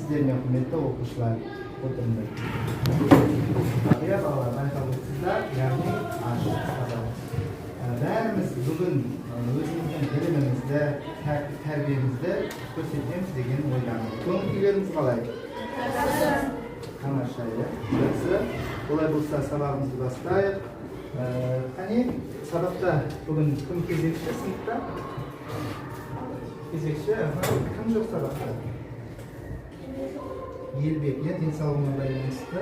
Sizlerden kıymetli okuşlar oturumda. Ya baba, ben sizler yani aşık adam. Bärimiz bugün özümüzden bilimimizde, terbiyemizde göstereceğimiz degen oylandık. Köngüllerimiz kalay? Kamaşayı. Burası. Olay bolsa sabahımızı başlayıp. Hani sabahta bugün kim kezekçi sınıfta? Kezekçi, kim yok sabahta? Yelbek, ya densalgına байланысты.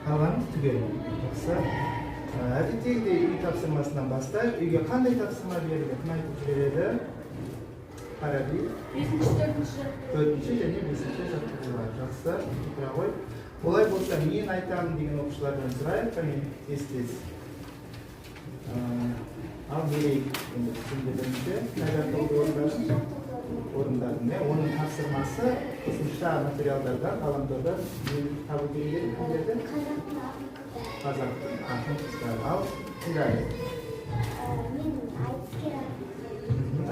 Қалғанымыз түгел. Жақсы. Әдеттегідей үй тапсырмасынан бастайық. Үйге қандай тапсырма беріледі? Кім айтып жібереді? Фараби. 4-ші және 5-ші жаттығулар. Жақсы. Тұра ғой. Олай болса, мен айтамын деген оқушылардан сұрайық. Қане тез-тез. Ал берейік. Түсінде бірінші. Қайда толды орындардың. Оның тапсырмасы қосымша материалдардан, ғаламтордан табу беріледі. Кімдерді? Қазақтың ақын қыздары. Ал тыңдайық. Мен айтыскер ақын.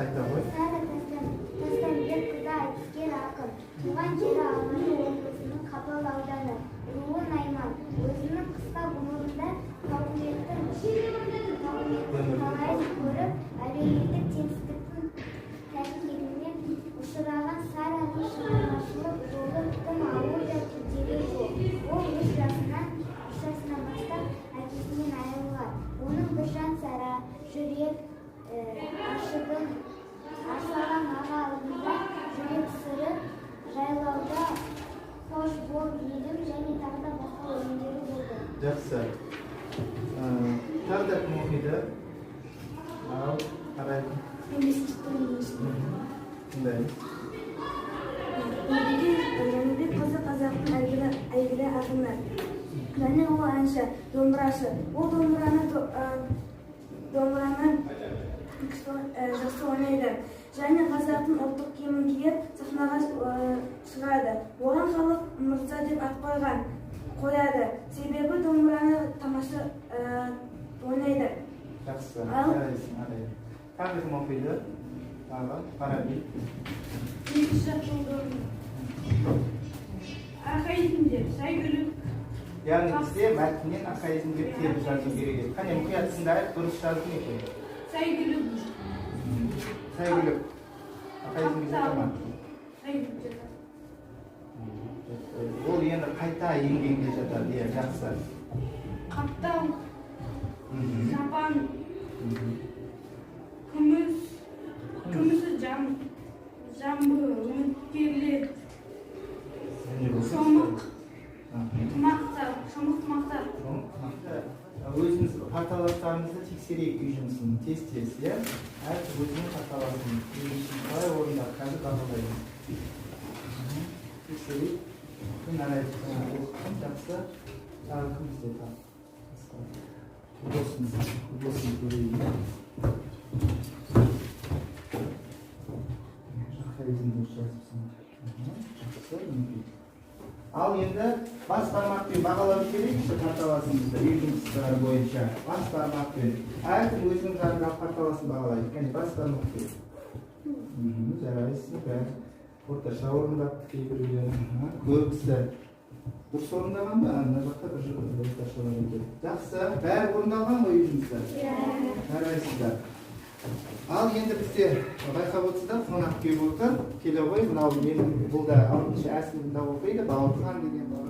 Айта ғой. Сара Тастанбек қызы айтыскер ақын. Туған жері Алматы облысының Қапал ауданы. Руы Найман. Өзінің қысқа ғұмырында тауқыметтің талайын көріп, әлеуметтік теңсіздіктің тәлкегіне ұшыраған Сараның шығармашылық жолы тым ауыр да күрделі жол. Ол 3 жасынан бастап әкесінен айырылған. Оның біржан Сара, жүрек ашыдың ашылған аға алдында жүрек сыры, жайлауда қош бол едім және тағы да басқа өлеңдері болды. Жақсы. Тағы да кім оқиды? Ал, қарайды. Мен 5-ші Тыңдаймыз. Жәнібек қызы қазақтың әйгілі ақыны. Және ол әнші, домбырашы. Ол домбыраны жақсы ойнайды. Және қазақтың ұлттық киімін киіп сахнаға шығады. Оған халық мырза деп ат қояды. Себебі домбыраны тамаша ойнайды. Жақсы. Қарайсың, қарайды. Тағы кім оқиды? Тағы, Фараби. 2 жаттығу архаизмде сәйгүлік. Яғни бізде мәтіннен архаизмге теріп жазу керек еді. Қане мұқият тыңдайық, дұрыс жаздың екен. Сәйгүлік. Сәйгүлік. Архаизмге жата ма? Сәйгүлік жата. Ол енді қайта енгенге жатады, иә, жақсы. Қаптау, жапан, күмісі жамбы, үміткерлер, шомық, тымақтар. Өзіңіз парталастарыңызды тексерейік үй жұмысын, тез-тез, иә? Әртіп өзінің парталасын, үй жұмысын қалай орындап, қазір бағалайды. Тексерейік. Күн арайды, оқытын, жақсы. Тағы кім бізде тағы? Досын көрейін. Ал енді бас бармақпен бағалау керек, парталасыңызды үй жұмыстары бойынша. Бас бармақпен. Әркім өзінің жағындағы парталасын бағалайды. Кәне бас бармақпен. Жарайсың, бәрі. Орташа орындапты кейбіреулері. Көбісі дұрыс орындаған ба? Мына жақта бір орташалар өтеді. Жақсы, бәрі орындалған ғой үй жұмыстары? Жарайсыздар. Ал енді бізде байқап отырсыздар, қонақ келіп отыр. Келе ғой, мынау менің бұл да 6-шы А сыныбында оқиды, Бауырхан деген бала.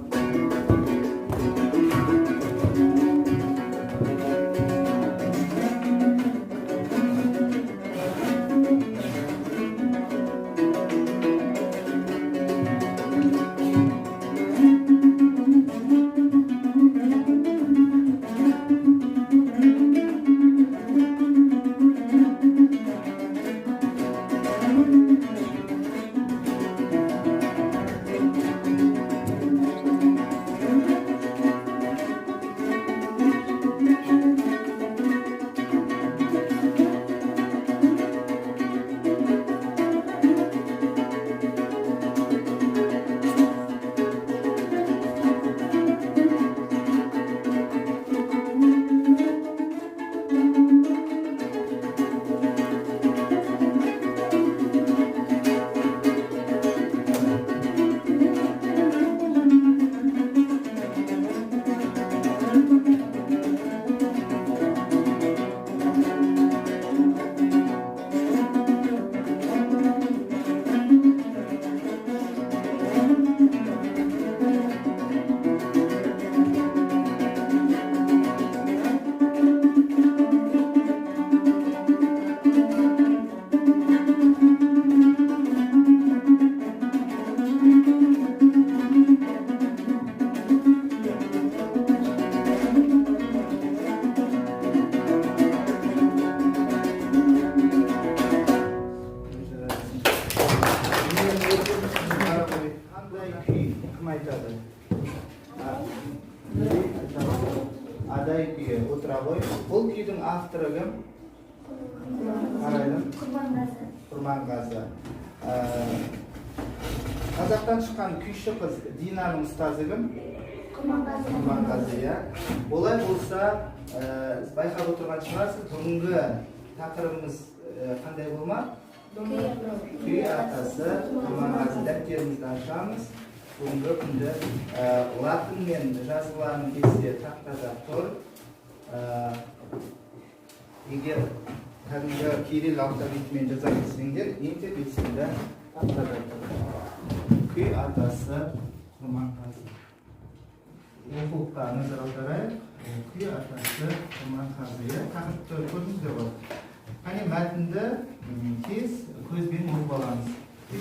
отыра ғой. Бұл күйдің авторы кім? Қарайлым. Құрманғазы. Қазақтан шыққан күйші қыз Динаның ұстазы кім? Құрманғазы, иә. Олай болса, байқап отырған шығарсыз, бүгінгі тақырыбымыз қандай болмақ? Күй атасы Құрманғазы. Дәптерімізді ашамыз. Бүгінгі күнді латынмен жазылған кезде тақтада тұр. Егер кәдімгі кирилл алфавитімен жаза кетсеңдер, ең белсенді тақтада тұр. Күй атасы Құрманғазы. Оқулыққа назар аударайық. Күй атасы Құрманғазы. Тақырыпты көрдіңіздер ғой. Қане мәтінді тез көзбен оқып аламыз. 2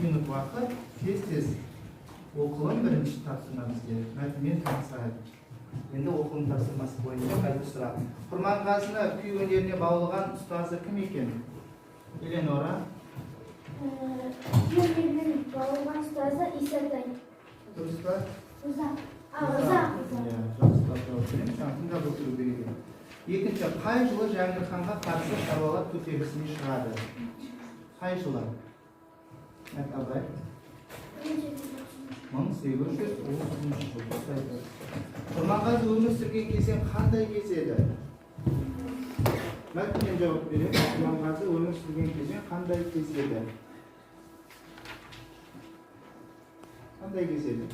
минут уақыт тез оқылым бірінші тапсырмамызге. Мәтінмен танысайық. Енді оқылым тапсырмасы бойынша қайда сұрақ. Құрманғазыны күй өнеріне баулыған ұстазы кім екен? Эленора. Күй өнеріне баулыған ұстазы Исатай. Дұрыс па? Ұзақ. Тыңдап отыру керек. Екінші, қай жылы Жәңгір ханға қарсы шаруалар көтерілісіне шығады? Қай жылы? Абай. 1830 жыл. Құрманғазы өмір сүрген кезең қандай кез еді? Мәтінмен жауап беремін. Құрманғазы өмір сүрген кезең қандай кез еді? Қандай кез еді?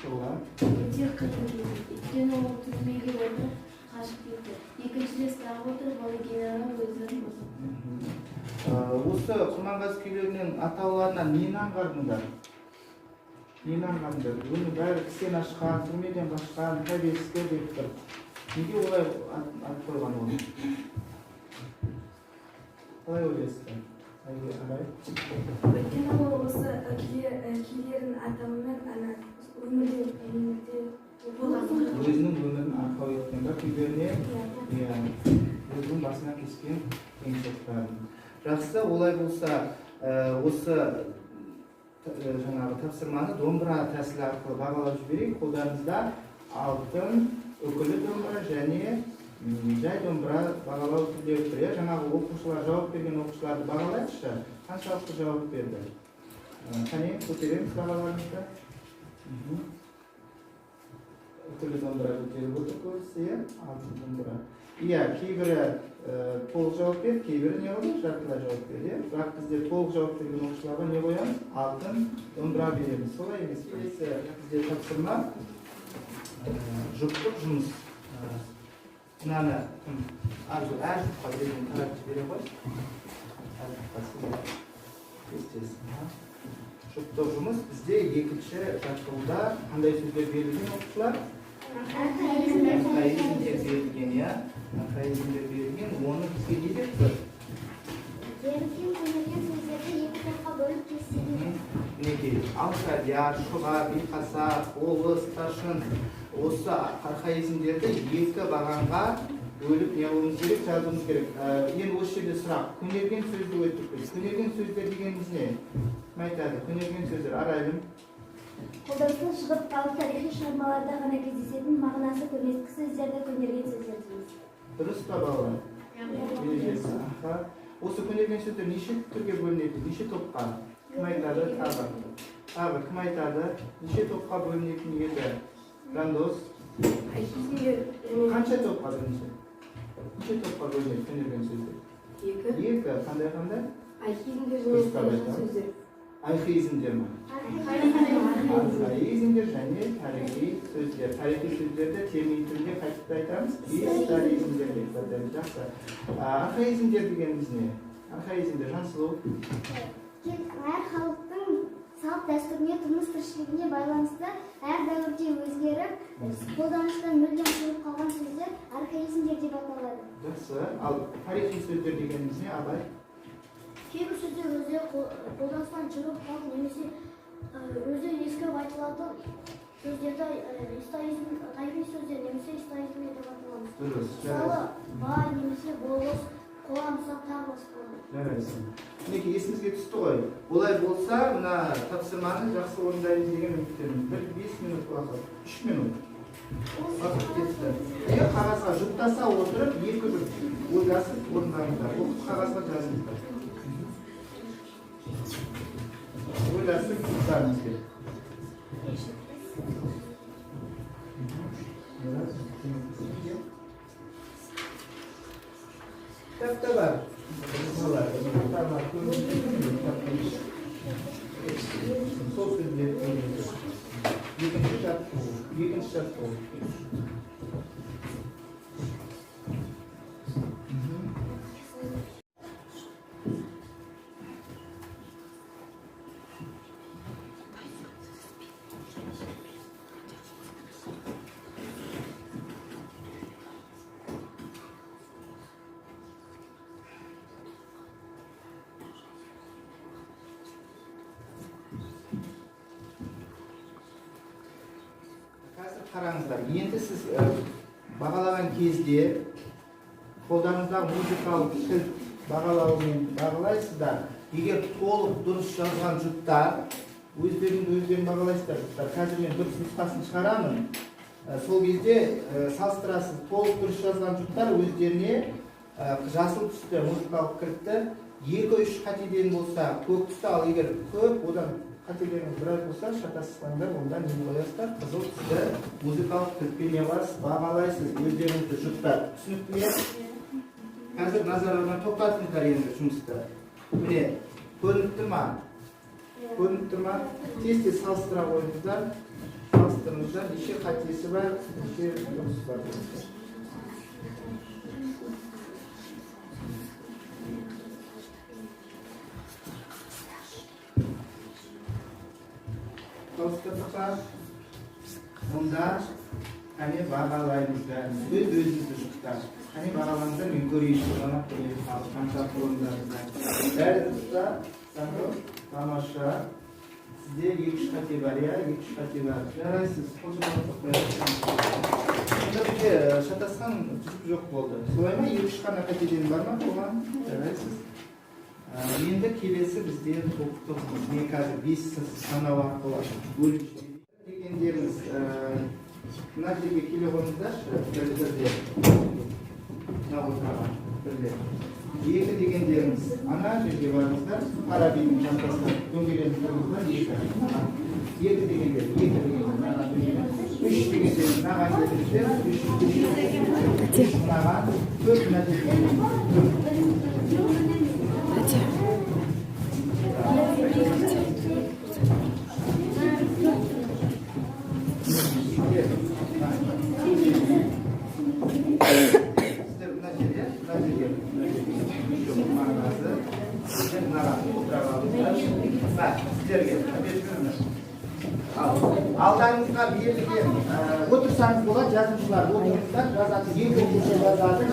Жылға? Өте қиын еді. Өйткені ол түрмеге отырып қашып кетті. Екінші рет тағы отырып, оны генерал өздері босатты. Осы Құрманғазы күйлерінің атауларынан нені аңғардыңдар? Нені аңғардыңдар? Оны бәрі кісен ашқан, түрмеден қашқан, тәбескі деп тұр. Неге олай ат қойған оны? Қалай ойлайсыздар? Өйткені ол осы күйлердің атауымен өзінің өмірін арқау еткен ба күйлеріне, өзінің басына кескен қиыншылықтарын. Жақсы, олай болса, осы тапсырманы домбыра тәсілі арқылы бағалап жіберейік. Қолдарыңызда алтын, үкілі домбыра және жай домбыра бағалау түрлері тұр. Жаңағы оқушылар, жауап берген оқушыларды бағалайықшы. Қаншалықты жауап берді? Қане, көтереміз бағаларыңызды. Үкілі домбыра көтеріп отыр көбісі, алтын домбыра. Кейбірі толық жауап берді, кейбірі не болды? Жартылай жауап берді. Бірақ бізде толық жауап берген оқушыларға не қоямыз? Алтын домбыра береміз. Солай емес. Бізде тапсырма жұптық жұмыс. Мынаны әр жұпқа берген таратып бере ғой. Жұптық жұмыс бізде екінші жаттығуда қандай сөздер берілген оқушылар? Архаизмдер берілген, архаизмдер берілген. Оны бізге не деп тұр? Берілген сөздерді екі топқа бөліп кестелеген. Мінекей, алшадияр, шұға, биқаса, олыс, ташын. Осы архаизмдерді екі бағанға бөліп не қылуымыз керек, жазуымыз керек. Енді осы жерде сұрақ, көнерген сөзді өттік біз. Көнерген сөздер дегеніміз не? Кім айтады? Көнерген сөздер, арайлым. Қолданыстан шығып қалып тарихи шығармаларда ғана кездесетін мағынасы көмескі сөздерді көнерген сөздер дейміз. Дұрыс па балалар? Осы көнерген сөздер неше түрге бөлінеді? Неше топқа? Кім айтады? Тағы кім айтады? Неше топқа бөлінетін еді? Жандос? Қанша топқа бөлінеді? Неше топқа бөлінеді көнерген сөздер? Екі. Қандай? Архаизмдер ма? Архаизмдер және тарихи сөздер. Тарихи сөздерді термин түрінде қайтып айтамыз. Историзмдер деп атаймыз. Жақсы. Архаизмдер дегеніміз не? Архаизмдер Жансұлу? Әр халықтың салт дәстүріне, тұрмыс тіршілігіне байланысты әр дәуірде өзгеріп, қолданыстан мүлдем шығып қалған сөздер архаизмдер деп аталады. Жақсы. Ал тарихи сөздер дегеніміз не, Абай? Кейбір сөздер өзі қолданыстан шығып қалып, немесе өзі ескіріп айтылатын сөздерді тарихи сөздер немесе историзм деп аталамыз. Дұрыс. Мысалы, бай немесе болыс, қоғам тағы басқа. Жарайсың. Мінекей есімізге түсті ғой. Олай болса, мына тапсырманы жақсы орындаймыз деген үміттемін. 5 минут уақыт. 3 минут. Уақыт кетті. Қағазға жұптаса отырып, екі жұп ойласып орындарыңыздар. Оқып қағазға жазыңыздар. Ойласып жұптарыңыз керек. Кітапта бар. Сол сөздер екінші жат болу. Қараңыздар, енді сіз бағалаған кезде қолдарыңыздағы музыкалық тіл бағалауымен бағалайсыздар. Егер толық дұрыс жазған жұптар, өздерін бағалайсыздар. Қазір мен дұрыс нұсқасын шығарамын. Сол кезде салыстырасыз, толық дұрыс жазған жұптар өздеріне жасыл түсті музыкалық кілтті 2-3 қатеден болса көк түсті, ал егер көп, одан қателеріңіз біраз болса, шатассызсаңдар, онда не қоясыздар? Қызыл түсті музыкалық кілтпен бағалайсыз өздеріңізді жұптар. Түсінікті ме? Қазір назарларына тоқтатыңыздар енді жұмысты. Міне, көрініп тұр ма? Көрініп тұр ма? Тез-тез салыстыра қойыңыздар. Салыстырыңыздар, неше қатесі бар, неше дұрысы бар. Салыстырдыққа онда әне бағалаймыздар. Өз-өзіңізді жұптар. Әне бағалаңыздар, мен көрейінші, ғана көрейінші, қанша қолындарыңыздар. Бәрі дұрыста, тамаша. Сізде 2-3 қате бар, 2-3 қате бар. Жарайсыз, қолжымалықтық қоясыз. Сонда бізде шатасқан жұп жоқ болды. Солай ма, 2-3 қана қатеден бар ма оған? Жарайсыз. Енді келесі бізден тоқтығымыз. Мен қазір 5 санау арқылы бөліп дегендеріңіз мына жерге келе қойыңыздаршы, бірде. Екі дегендеріңіз ана жерге барыңыздар, қарабейдің жантасына дөңгеленіп тұрыңыздар, екі дегендер, үш дегендеріңіз мынаған келіңіздер, үш мынаған, төрт мына жерге. Алдарыңызға берілген отырсаңыз болады, жазушылар отырыңыздар, жазатын екі оқушы жазады.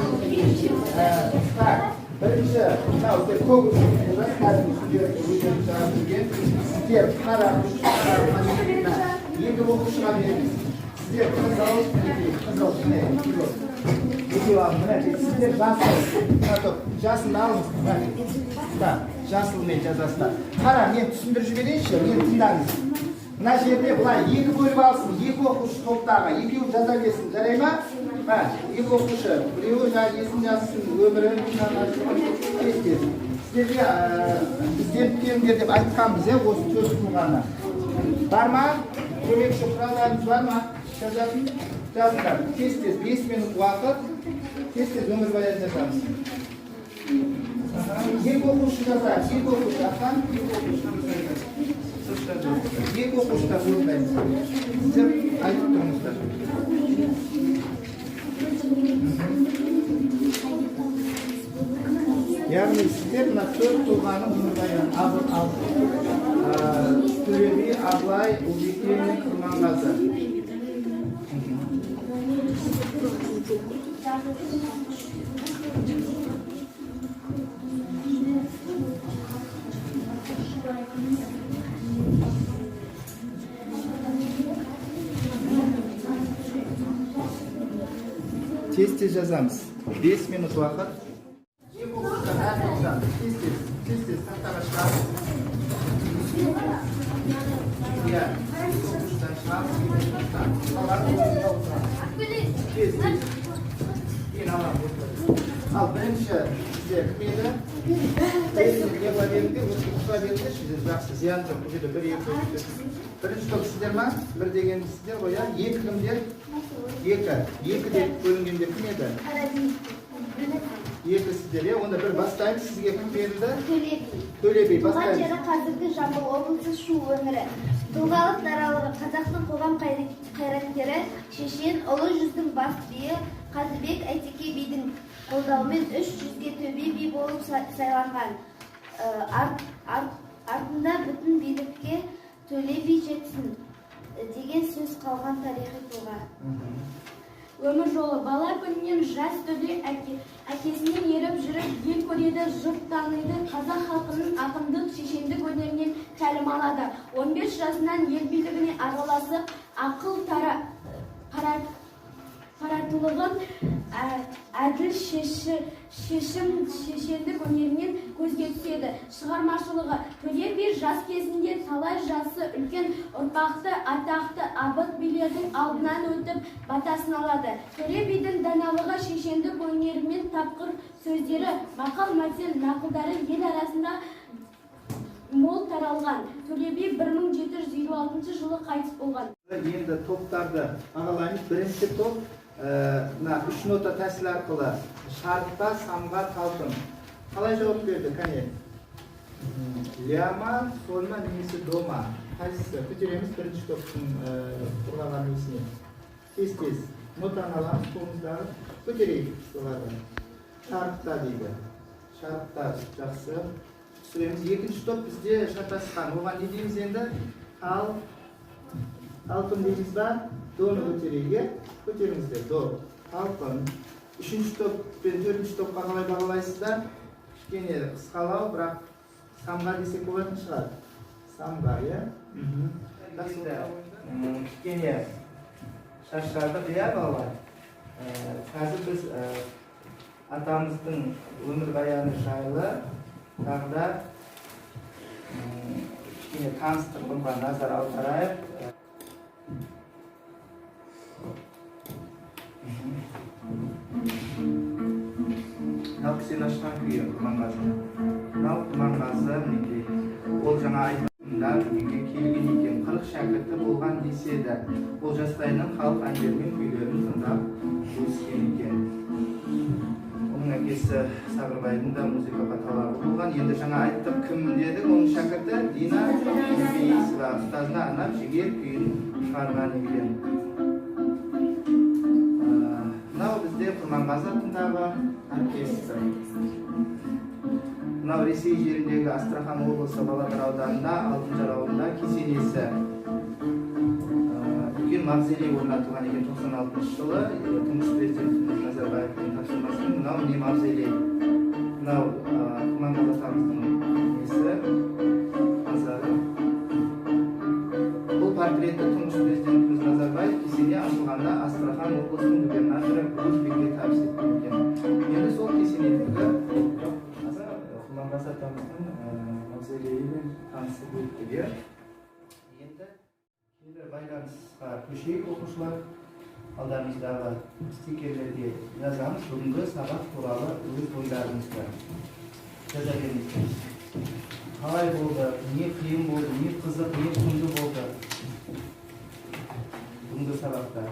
Бірінші, мынау көк ұшыныздар, қазір өздерін жазып жүрген, сіздер қара екі оқушыға беріңіз. Сіздер қызыл, сіздер жасыл алыңыз. Жасылмен жазасыздар. Қара, мен түсіндіріп жіберейінші, мен тыңдаңыз. Мына жерде бұлай екі бөліп алсын, екі оқушы топтағы, екеуі жаза берсін, жарай ма? Екі оқушы, біреуі есін жазсын, өмірін, тез-тез. Сіздерге бізден келіңдер деп айтқанбыз, осы сөз қылғаны. Бар ма? Көмекші құралдарыңыз бар ма? Жазатын? Жазыңдар. Тез-тез, 5 минут уақыт, тез-тез өмірбаян жазамыз. Екі оқушы жазады, екі оқушы асан, екі оқушы екі оқушыда орындаймыз. Сіздер айтып тұрыңыздар. Яғни сіздер мына төрт тұлғаны өмірбаян Төле би, Абылай, Ұлбике, Құрманғазы. Тез-тез жазамыз. 5 минут уақыт. Екі оқушыдан әрқашан тез-тез тақтаға шығарып. Екі оқушыдан Al birinchi sizga kim edi? Sizga berdi, o'sha berdi, siz yaxshi ziyon yo'q. Bu yerda 1 2 birinchi top sizlarmi? 1 degan sizlar qo'ya, 2 kimdir? 2 deb bo'lingan kim edi? 2 sizlar ya, onda bir bastayım sizga kim berildi? Төлеби. Туған жері қазіргі Жамбыл облысы Шу өңірі. Тұлғалық даралығы қазақтың қоғам қайраткері, шешен ұлы жүздің бас биі Қазыбек Әйтеке бидің қолдауымен 300-ге төбе би болып сайланған. Артында бүтін билікке Төле би жетсін деген сөз қалған тарихи тұлға. Өмір жолы бала күнінен жас Төле әкесінен еріп жүріп ел көреді, жұрт таниды, қазақ халқының ақындық, шешендік өнерінен тәлім алады. 15 жасынан ел билігіне араласып, ақыл таратылығын, әділ шешендік өнерінен көзге түседі. Шығармашылығы Төле би жас кезінде талай жасы үлкен ұрпақты, атақты абыт билердің алдынан өтіп батасын алады. Төле бидің даналығы шешендік өнерімен тапқыр сөздері, мақал-мәтел нақылдары ел арасында мол таралған. Төле би 1756 жылы қайтыс болған. Енді топтарды ағалаймыз. Бірінші топ 3 нота тәсіл арқылы шарықта, самға, талпын. Қалай жауап берді? Кәне? Ляма, солма, немесе дома. Қайсысы? Көтереміз бірінші топтың құрғаған несіне. Тез-тез. Нотаны аламыз, қолымыздағы. Көтерейік соларды. Шарықта дейді. Шарықта жақсы. Түсіреміз. Екінші топ бізде шатасқан. Оған не дейміз енді? Талпын дейміз ба? Доны көтерейге. Көтеріңіздер. До. Талпын. Үшінші топ пен төртінші топқа қалай бағалайсыздар? Кішкене қысқалау, бірақ самға десек болатын шығар. Самға, иә? Кішкене шашырдық, иә балалар? Қазір біз атамыздың өмірбаяны жайлы тағы да кішкене таныстырылымға назар аударайық. Мынау кісен ашқан күйі Құрманғазы. Мынау Құрманғазы мінекей. Ол жаңа айтқанда үйге келген екен. 40 шәкірті болған деседі. Ол жастайынан халық әндері мен күйлерін тыңдап өскен екен. Оның әкесі Сабырбайдың да музыкаға талабы болған. Енді жаңа айттық кім дедік? Оның шәкірті Дина Ізбейісова. Ұстазына арнап жігер күйін шығарған екен. Мынау бізде Құрманғазы атындағы оркестр. Мынау Ресей жеріндегі Астрахан облысы Павлодар ауданында Алтынжар ауылында кесенесі. Үлкен мавзолей орнатылған екен 96 жылы. Тұңғыш президентіміз Назарбаевтың тапсырмасымен мынау не мавзолей. Мынау Құрманғазы атамыздың несі мазары. Бұл портреті тұңғыш президентіміз Назарбаев кесене ашылғанда Астрахан облысының губернаторы Өзбекке табыс еткен екен. Енді сол кесенедегі Құрманғазы атамыздың мавзолейімен танысып өттік. Енді кейбір байланысқа көшейік оқушылар. Алдарыңыздағы стикерлерге жазамыз. Бүгінгі сабақ туралы өз ойларыңызды жаза беріңіздер. Қалай болды, не қиын болды, не қызық, не құнды болды бүгінгі сабақта.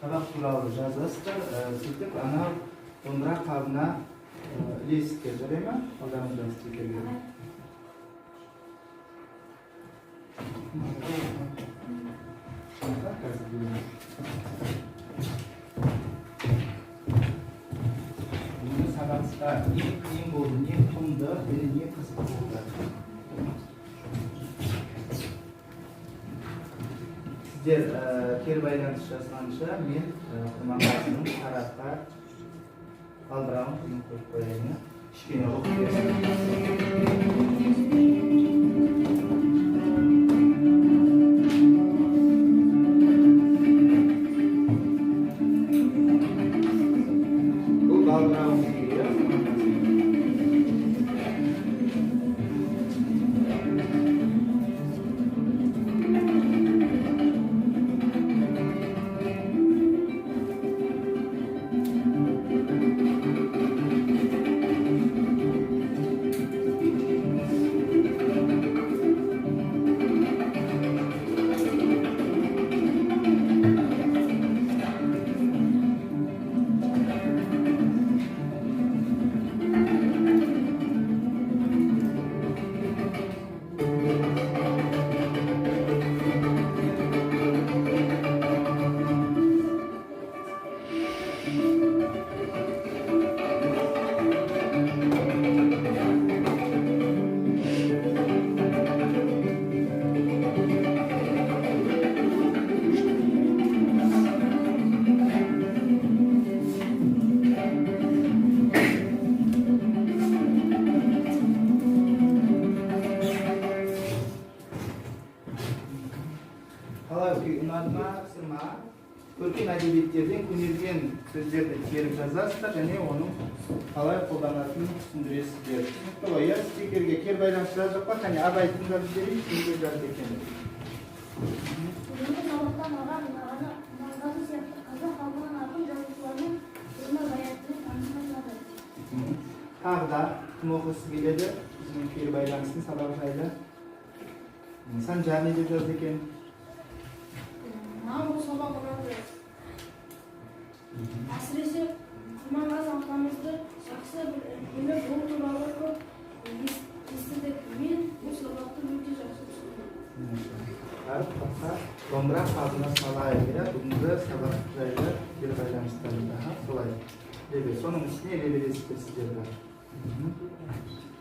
Сабақ туралы жазасыздар, сөйтіп анау домбыра қабына ілесіздер, жарай ма? Алдарыңыздағы стикерлер. Сабақта не қиын болды, не құнды, не қызық болды. Сіздер кері байланыс жасағанша мен Құрманғазының Қараққа қалдырауын қиын қойып қояйын. Кішкене оқып берсем. Бұл балдырауын күйі. сызма, көркем әдебиеттерден көнерген сөздерді теріп жазасыздар және оның қалай қолданатынын түсіндіресіздер. Түсінікті ғой, иә? Стикерге кері байланыс жазып па, және абай тыңдап жіберейік, неге жазды екен. Бүгінгі сабақтан маған Маңғазы сияқты қазақ халқының ақын жазушыларының өмір баянымен таныстырады. Тағы да кім оқығысы келеді? Біздің кері байланыстың сабағы жайлы. Санжар не деп жазды екен? Маған бұл сабақ ұнады. Әсіресе Құрманғазы атамызды жақсы біліп, ол туралы көп естідік. Мен бұл сабақты өте жақсы түсіндім. Әріп қаққа домбыра қабына салайық, бүгінгі сабақ жайлы кері байланыстарында. Солай. Соның үстіне лебелесіздер сіздер бар.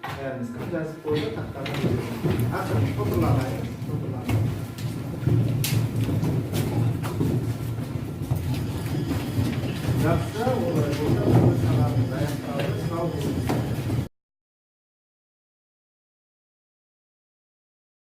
Бәріміз кім жазып қойды, тақтаға береді. Ақырын, топырламайық.